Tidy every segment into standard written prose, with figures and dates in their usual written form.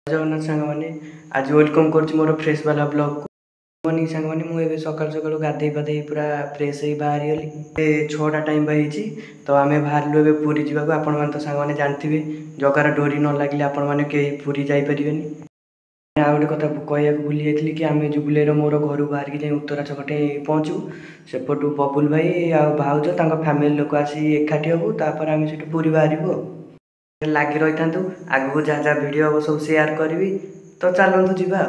जगन्नाथ सांग मैंने आज वेलकम कर मोर फ्रेश वाला ब्लॉग को मॉर्निंग सांग मैंने मुझे सकाल सकाल गाधे पाधे पूरा फ्रेश ही बाहरी गली 6टा टाइम पाई तो आम बाहर ए पूरी जावाक आपण मैंने तो सांग मैंने जानते जगार डोरी न लगे आपण मैंने कहीं पूरी जापरें आ गए कथा कह भूली जाइए कि आम जुबुलेर मोर घर बाहर जाए उत्तरा छकटे पहुँचू सेपटू बबुल भाई आ भाउज फैमिली लोक आसी एकाठी हबू तापर आम से पूरी बाहर लगी रही था आगू जहाँ जहाँ भिड हम सब सेयार करी तो चलतु जा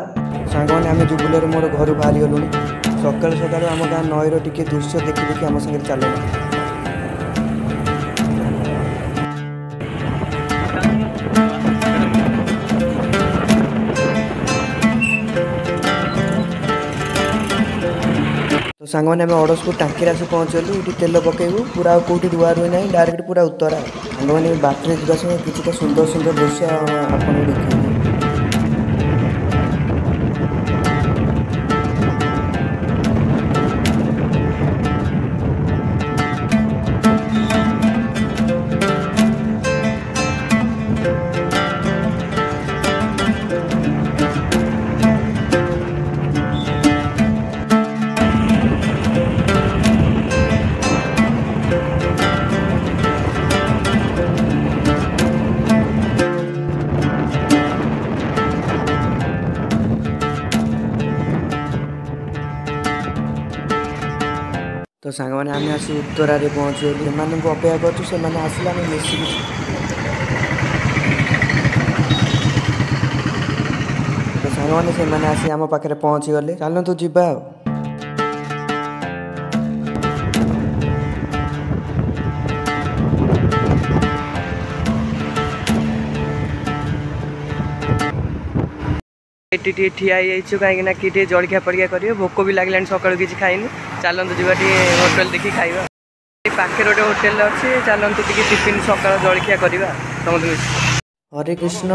सांग मैंने आम जुबुलेर मोर घर बाहरी गलु सकाल सकाल आम गाँ नईर टी दृश्य देखी देखी आम सागर चल तो सांग मैंने अड़सपुर टाँकी आसी पहुँचलु ये तेल पकेबू पूरा कौटी रुआ रुई ना डायरेक्ट पूरा उत्तरा सांग मैंने बाटर जावा समय किसी सुंदर सुंदर दृश्य आपको देखिए तो सांग मैंने आम आसी उत्तरा पहुँचलु से अपेक्षा कर आसला मिसिक तो सांग मैंने आसी आम पाखे पहुँची गले चलतु जा ठिया कहीं कि जलखिया पड़िया कर भोक भी लगे सका किसी खाइन चलतु जा होटेल देखी खाइबा पाखे गोटे होटेल अच्छे चलतु टिफिन सका जलखिया करवा समझ हरे कृष्ण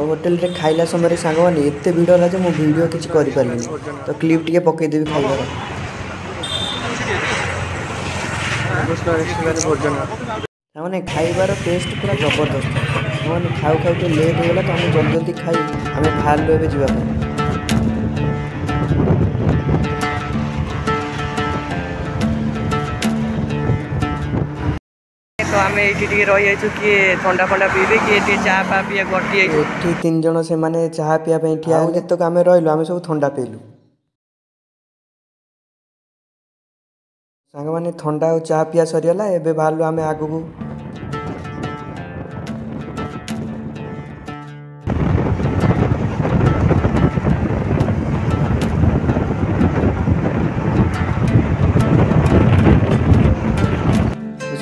होटेल रे खाइला समय सांग मैंने एत भिड़ है मो वीडियो किसी कर तो क्लिप टे पकईदेवी खाइबार मैंने खाइबार टेस्ट पूरा जबरदस्त मैंने खाऊ खाऊ तो लेट होगा तो आम जल्दी जल्दी खाई आम बाहर ए जावाई तो आम ये रही किए ठंडा फंडा पीबे किए चाह पा पीया गटी 3 जन से चाह पीवा ठिया जितक आम रही आम सब ठंडा पीलु सांग मैंने ठंडा और चाह पिया सरीगला एवं बाहर आम आगू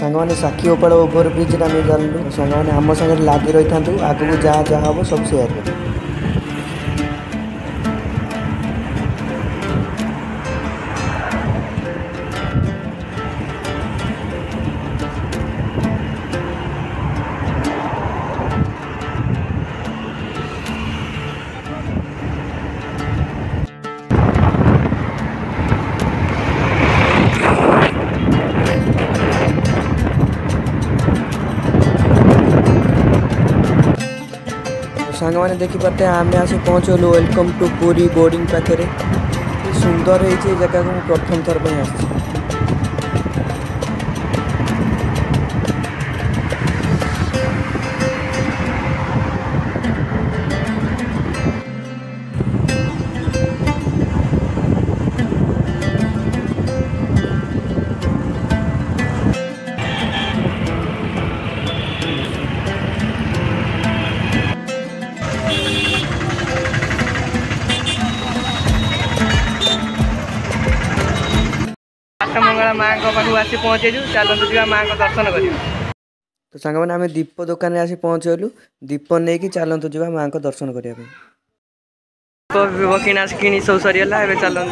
सांग मैंने साखी ओपाड़ ओभर ब्रिज आम गलु सांग मैंने आम सागर लगी रही था आगू जहाँ जहाँ हम सब सेयार कर सांग मैंने देखी पाते आम आसी पहुँचलु वेलकम टू पूरी बोर्डिंग पाखे सुंदर है जगह को प्रथम थर पर आसी मंगला माँ पाखु आसी पहुँचे चलतु जा माँ दर्शन कर तो सांग मैंने आम दीप दुकान आसी पहुँचलु दीप नहीं कि चलतु जा माँ दर्शन करने किना कि सब सरीगला चलतु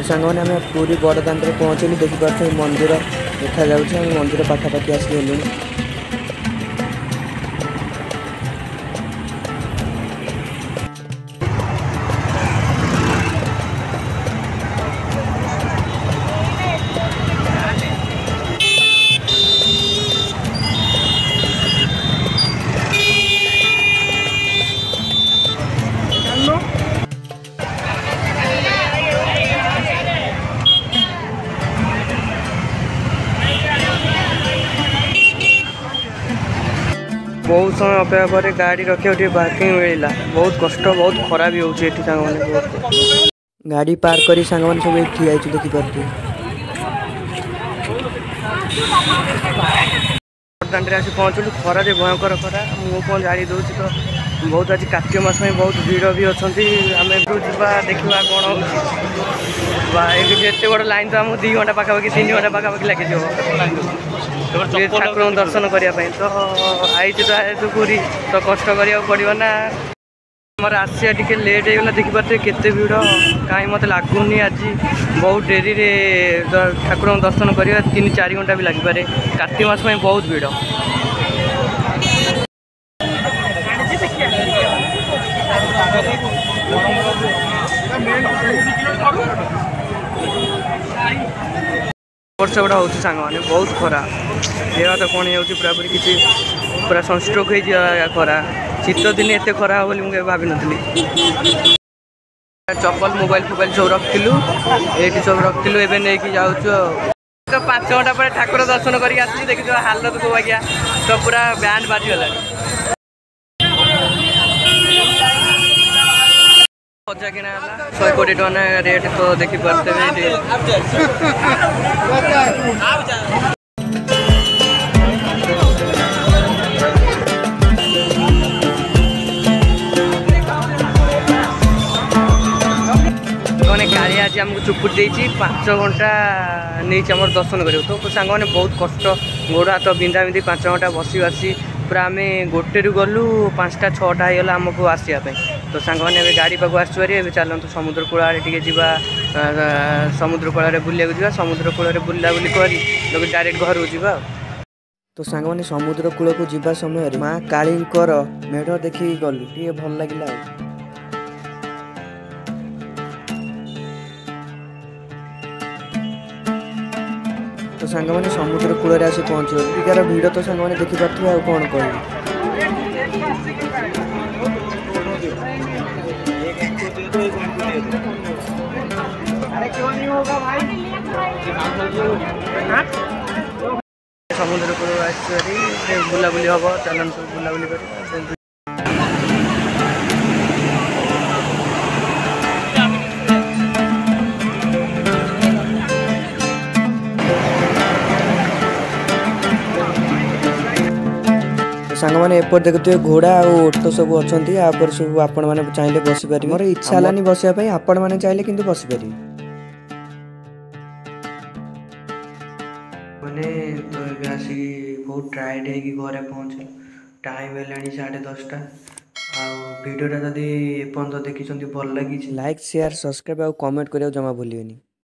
तो सांग मैंने आम पूरी बड़दाण्ड में पहुँचलु देखिपे मंदिर देखा जाऊँ मंदिर पाखापाखि आसिगलु। बहुत समय अपेक्षा पर गाड़ी रखा पार्किंग मिलला। बहुत कष्ट बहुत खरा भी होती गाड़ी पार्क कर सांग मैंने सब ठिया देखिपे बड़दाण्ड आसी पहुँचलु। खरा भयंकर खरा मुँह कौन जाड़ी दूँ तो बहुत आज कार्तिक मास में बहुत भीड़ भी अच्छा आम जा देखा कौन होते बड़ लाइन तो आम 2 घंटा पाखापाखि 3 घंटा पाखापाखि लगे ठाकुर दर्शन करने तो आई तो पूरी तो कष्ट करा पड़ो ना। आमर आसिया टे लेट होगा देखिपे केते भीड़ कहीं मत लगुनि आज बहुत डेरी ठाकुर दर्शन करवा 3-4 घंटा भी लगिपे। कार्तिक मास में बहुत भीड़ वर्ष गुड़ा होती सांग मैंने बहुत खरा देह तो कौन हो पूरा पूरी किसी पूरा सनस्ट्रोक हो खरा शीत दिन एत खरा हो मुझे भाभी नी। चप्पल मोबाइल फोबाइल सब रखिलु ये सब रखिलु एवं नहीं जाऊँ तो 5 घंटा पर ठाकुर दर्शन करके आसी देखी हालत को आज्ञा तो पूरा बैंड बाजीगला 100 किना 120 टका रेट तो देखी पार्थे गाड़ी आज आमको चुपुट दे 5 घंटा नहीं आम दर्शन कर तो सांग मैंने बहुत कष्ट गोड़ हाथ बिंधा बिंधी 5 घंटा बसी बसी पूरा आम 1 गलु 5टा 6टा होगा आमको आसवाई तो सांग मैंने गाड़ी पाक आसुरी चलते समुद्र कूल टे जा समुद्र कूल बुला जा समुद्र कूल बुलाबुली कर डायरेक्ट घर को जा। तो सांग मैंने समुद्र कूल को जीवा समय माँ कालींकर मेढ़ देखी गलु टे भल लगे। तो सांग मैंने समुद्र कूल आसी पहुँचे इकार भीड़ तो सांग मैंने देखिपे आ कौन कह समुद्र कूल आसरी बुलाबुली हम चलन सब बुलाबुली कर सांग मैंने एपट देखते घोड़ा और ओट सब अच्छा सब आपण मैंने चाहिए बस पारे मोर इच्छा है बसापी आपण मैंने चाहिए कि बस पारे मैंने तो ये आसिक बहुत टायर्ड हो घरे पहुँचे टाइम है 10:30 भिडियोटा जदि एपर्यंत देखी भल लगी लाइक शेयर सब्सक्राइब और कमेंट करिया जमा भूलिएनि।